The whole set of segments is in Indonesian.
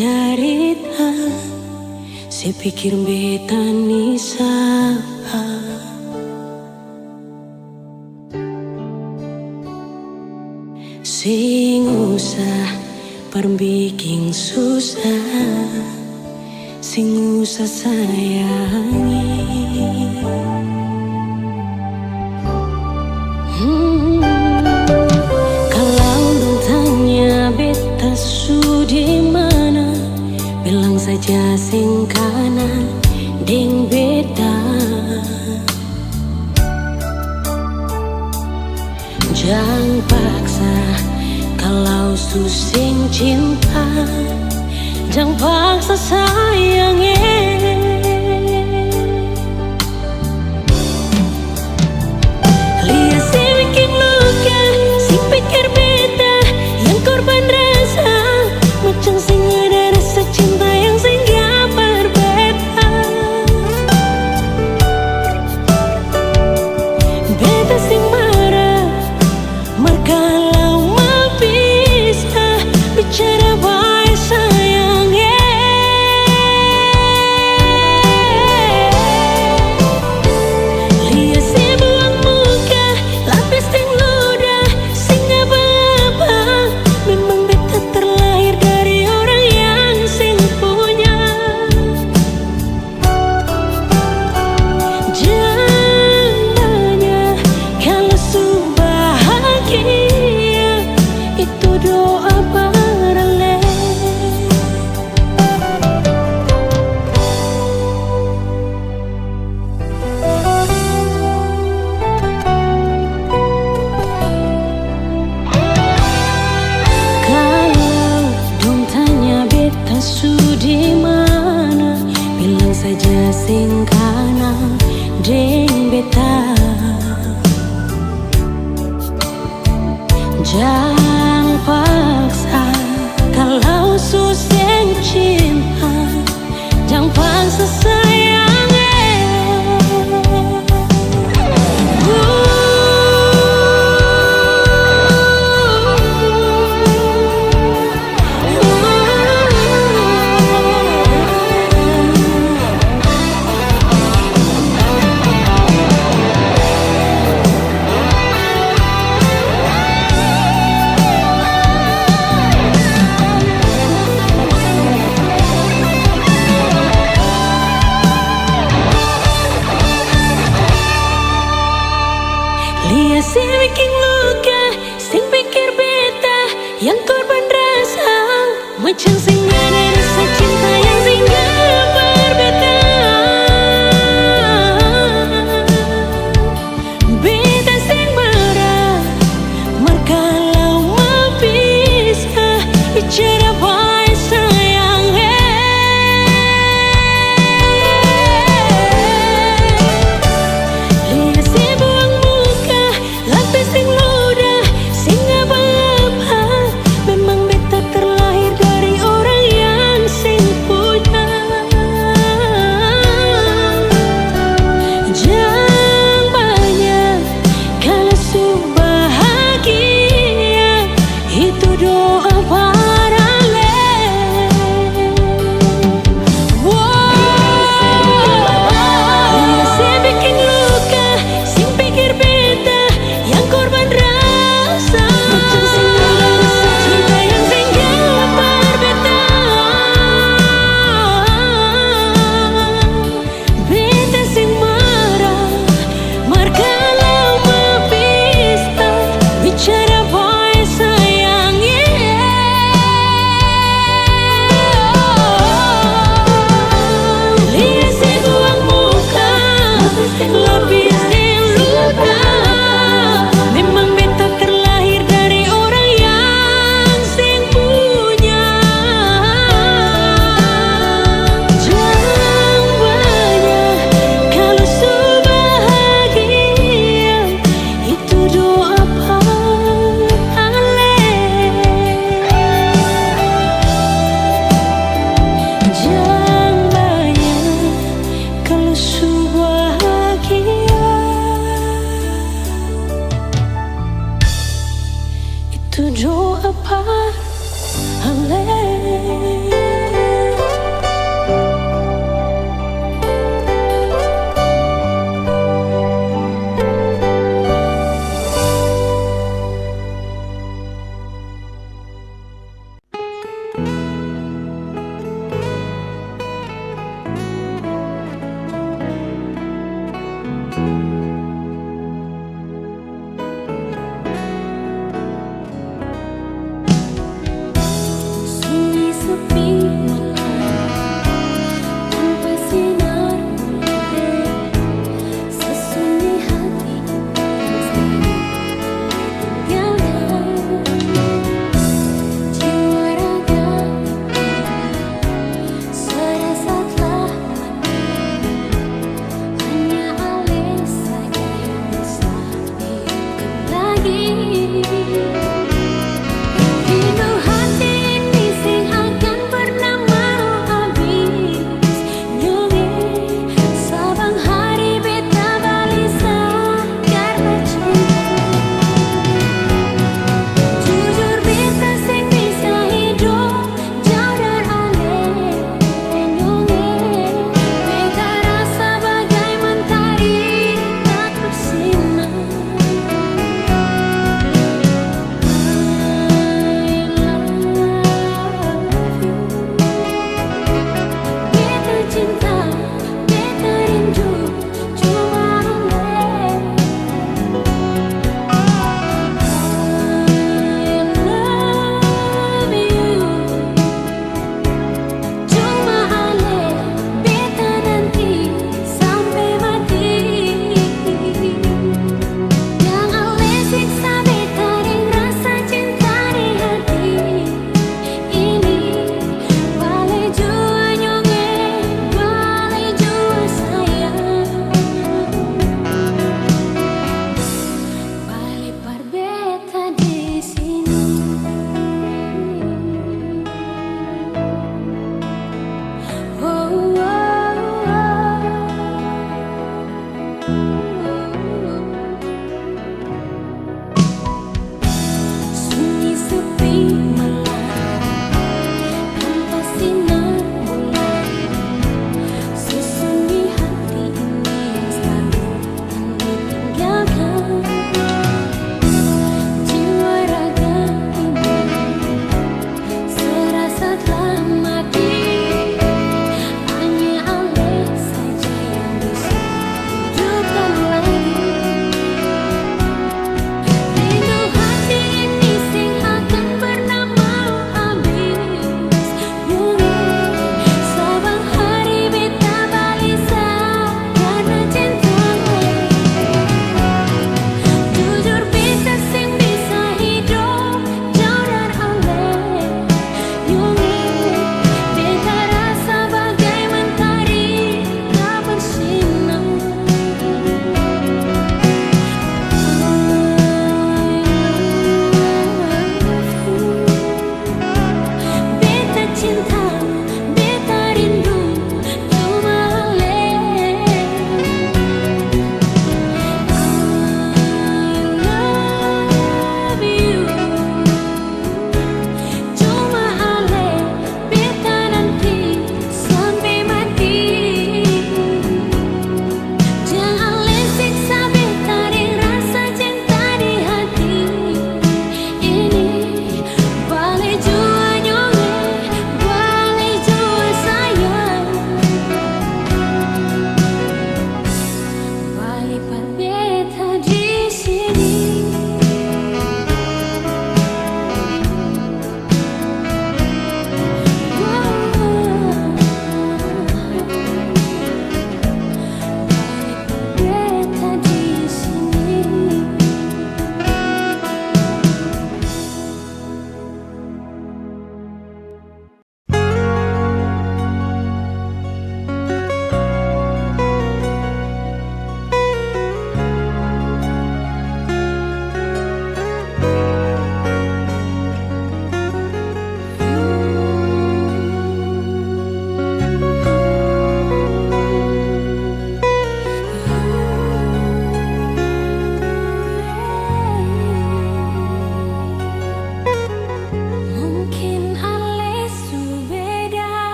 Jarita, saya pikir beta ni sapa. Sing usah perbikin susah, sing usah sayangi. Kalau dong tanya beta su di mana, bilang saja sing kanan deng beta. Jangan paksa kalau su sing cinta, jangan paksa sayangnya. Lihat si bikin luka, si pikir beta yang korban rasa, macam sing ada rasa cinta yang singgah berbeda. Beta sing marah, kalau mau bisa bicara baik sayangnya. Lihat si buang muka, lapis ting ludah, sing apa-apa. Memang beta terlahir dari orang yang sing punya. Jangan tanya kalau su bahagia, itu doa paralel. Kalau dong tanya beta su di mana, bilang saja sing kanan deng beta. Jangan paksa kalau su sing cinta, jangan paksa sayangnya. Lihat si bikin luka, sing pikir beta yang korban rasa, macam sing ada rasa cinta yang singgah berbeda. Beta sing marah, kalau mau bisa bicara baik sayangnya. Lihat si buang muka, lapis ting ludah, sing apa-apa. Memang beta terlahir dari orang yang sing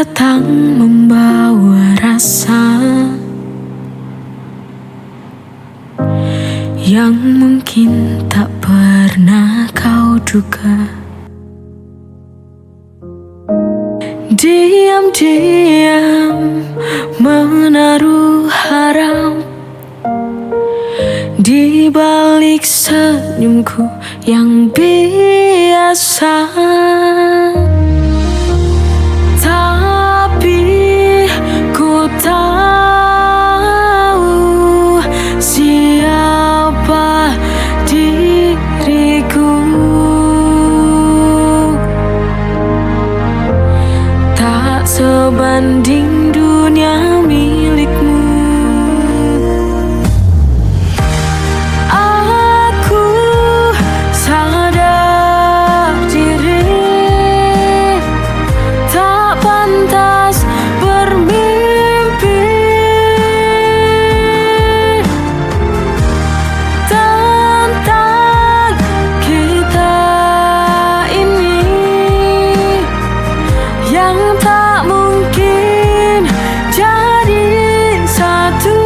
datang membawa rasa yang mungkin tak pernah kau duga. Diam-diam menaruh harap di balik senyumku yang biasa. Tapi ku tahu siapa diriku. Tak sebanding dunia milikmu. Aku sadar diri tak pantas bermimpi tentang kita ini yang tak mungkin jadi satu.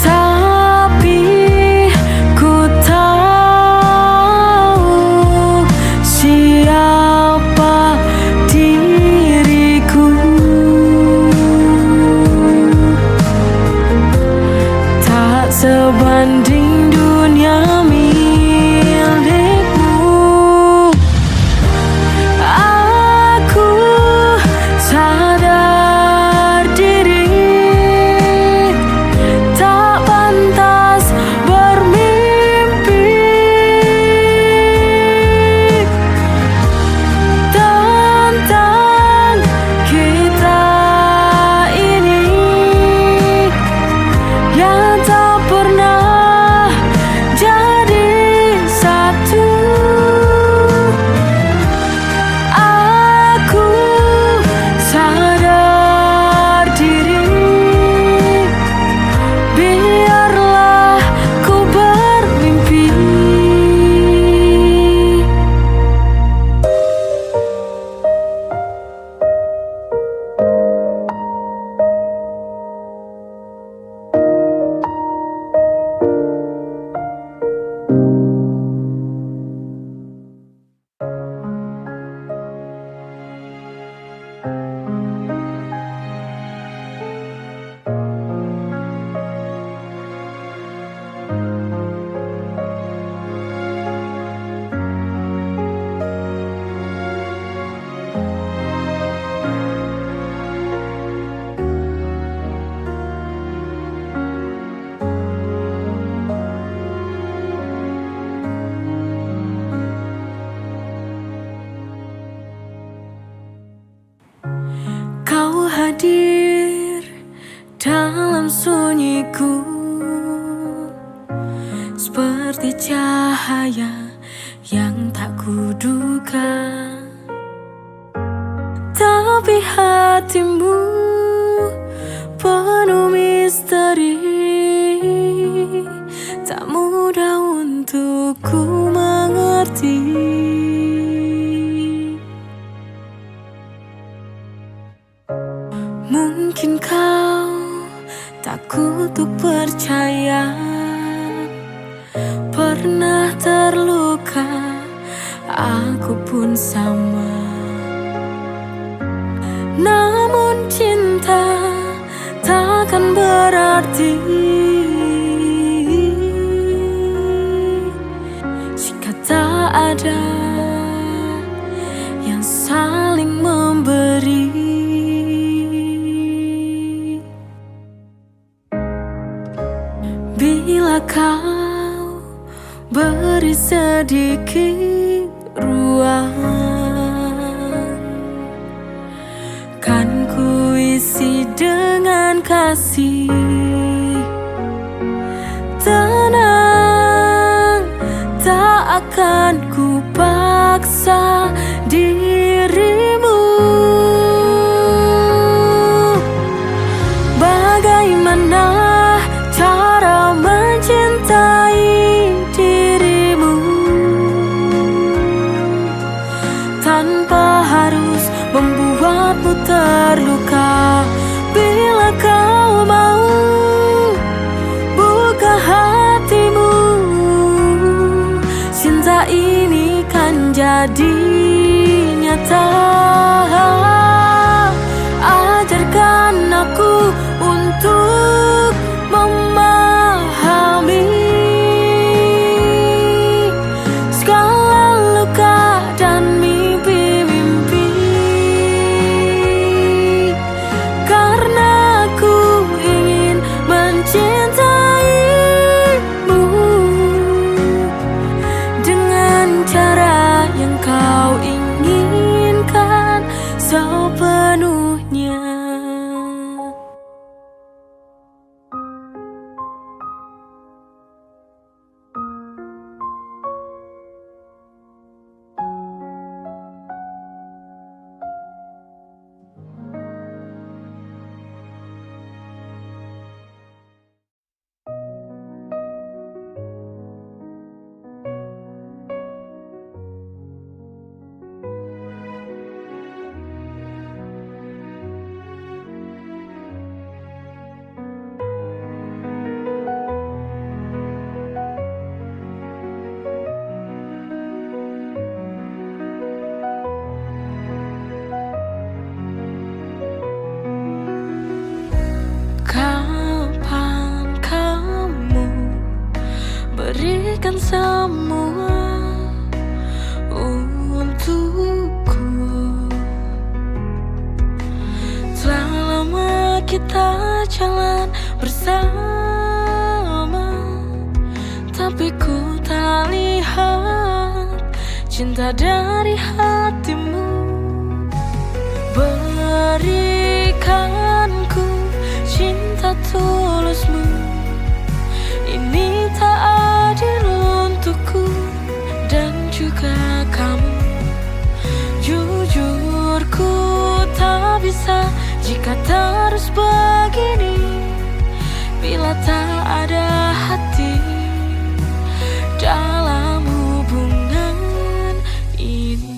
Tapi ku tahu siapa diriku. Tak sebanding dunia milikmu. Aku sadar diri tak pantas bermimpi tentang kita ini yang tak pernah jadi satu. Aku sadar diri, biarlah ku bermimpi. Kau hadir dalam sunyiku seperti cahaya yang tak kuduga. Tapi hatimu penuh misteri, tak mudah untuk ku mengerti. Mungkin kau takut untuk percaya, pernah terluka, aku pun sama. Namun cinta takkan berarti jika tak ada yang saling memberi. Bila kau beri sedikit ruang, kan ku isi dengan kasih. Tenang, tak akan ku paksa dirimu. Bagaimana cara mencintai dirimu tanpa harus membuatmu terluka? Bila kau mau buka hatimu, cinta ini kan jadi nyata. Ajarkan aku untuk memahami segala luka dan mimpi-mimpi, karena aku ingin mencintaimu dengan cara yang kau inginkan sepenuhnya. Kapan kamu berikan semua untukku? Telah lama kita jalan bersama, tapi ku tak lihat cinta dari hatimu. Berikanku cinta tulusmu, ini tak adil untukku dan juga kamu. Jujur ku tak bisa jika terus begini, bila tak ada hati dalam hubungan ini.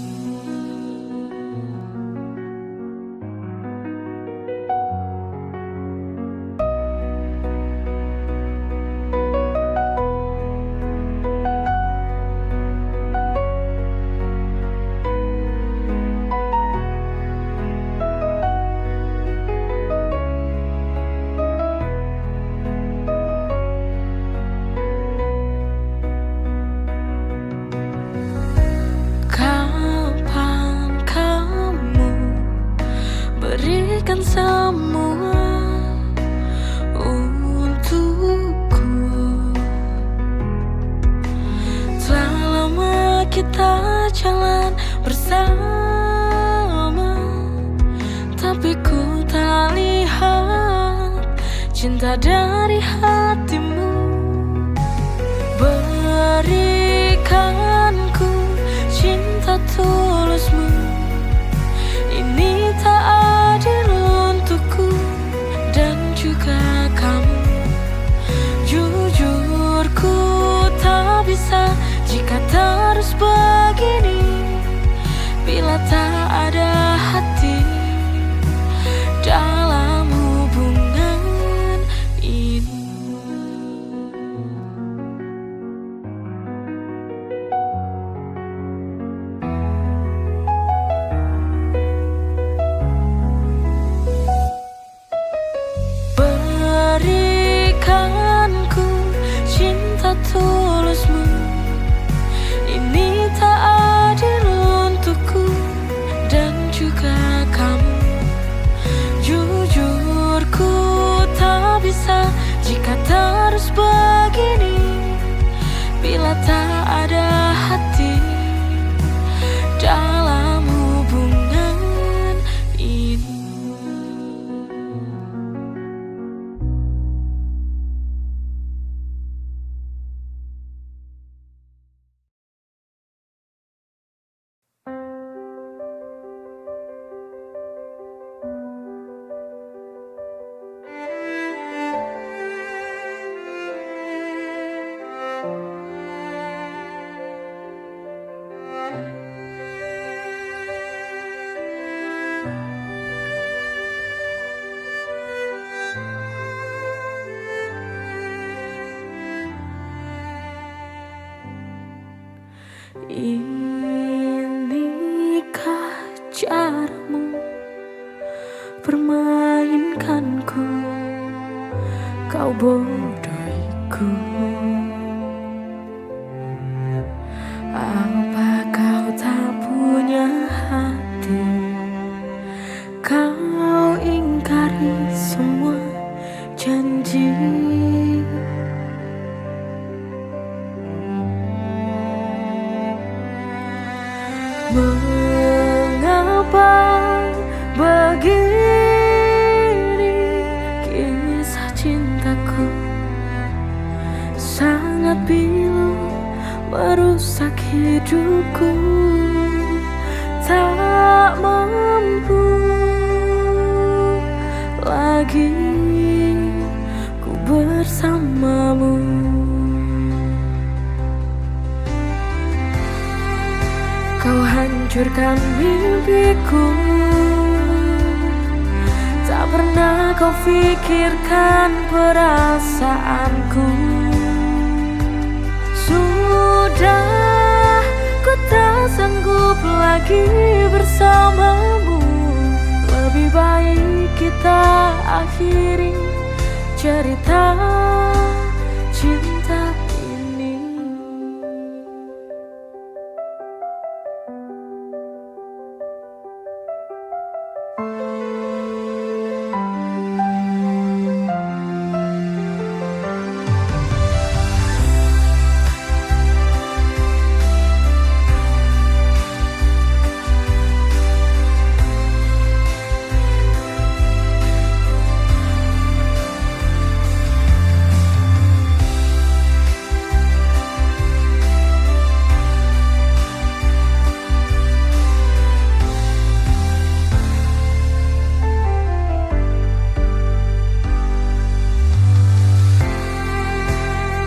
Kapan kamu berikan semua untukku? Telah lama kita jalan bersama, tapi ku tak lihat cinta dari hatimu. Berikanku cinta tulusmu, ini tak adil untukku dan juga kamu. Jujur ku tak bisa jika terus begini, bila tak ada hati dalam hubungan ini. Inikah caramu permainkanku, kau bodohiku? Apa kau tak punya hati? Kau ingkari semua janji. Mengapa begini kisah cintaku, sangat pilu merusak hidupku. Tak mampu lagi ku bersamamu. Kau hancurkan mimpiku, tak pernah kau pikirkan perasaanku. Sudah, ku tak sanggup lagi bersamamu. Lebih baik kita akhiri cerita cinta ini.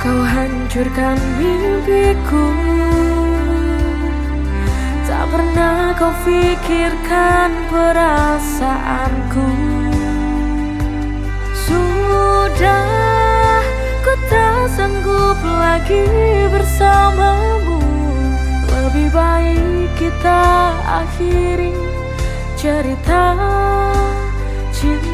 Kau hancurkan mimpiku, tak pernah kau pikirkan perasaanku. Sudah, ku tak sanggup lagi bersamamu. Lebih baik kita akhiri cerita cinta